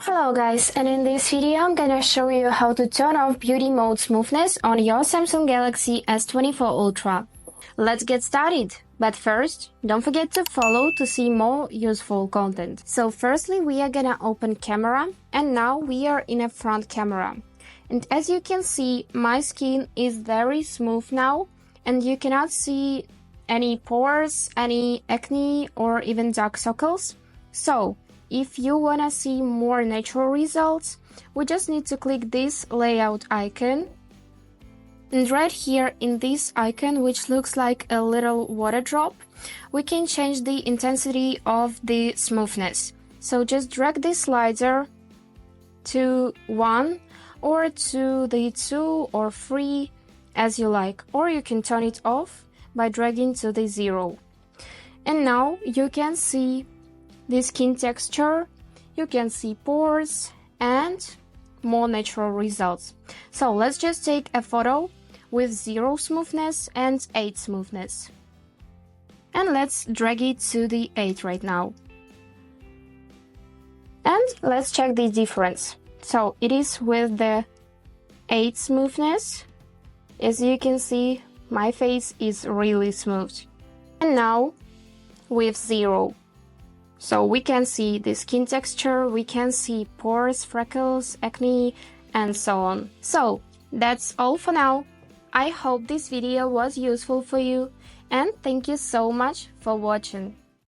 Hello guys, and in this video I'm gonna show you how to turn off beauty mode smoothness on your Samsung Galaxy S24 Ultra. Let's get started! But first, don't forget to follow to see more useful content. So firstly we are gonna open camera, and now we are in a front camera. And as you can see, my skin is very smooth now, and you cannot see any pores, any acne or even dark circles. So if you wanna see more natural results, we just need to click this layout icon. And right here in this icon, which looks like a little water drop, we can change the intensity of the smoothness. So just drag this slider to 1 or to the 2 or 3 as you like, or you can turn it off by dragging to the 0. And now you can see the skin texture, you can see pores and more natural results. So let's just take a photo with 0 smoothness and 8 smoothness. And let's drag it to the 8 right now. And let's check the difference. So it is with the 8 smoothness. As you can see, my face is really smooth. And now with 0. So we can see the skin texture, we can see pores, freckles, acne, and so on. So that's all for now. I hope this video was useful for you, and thank you so much for watching.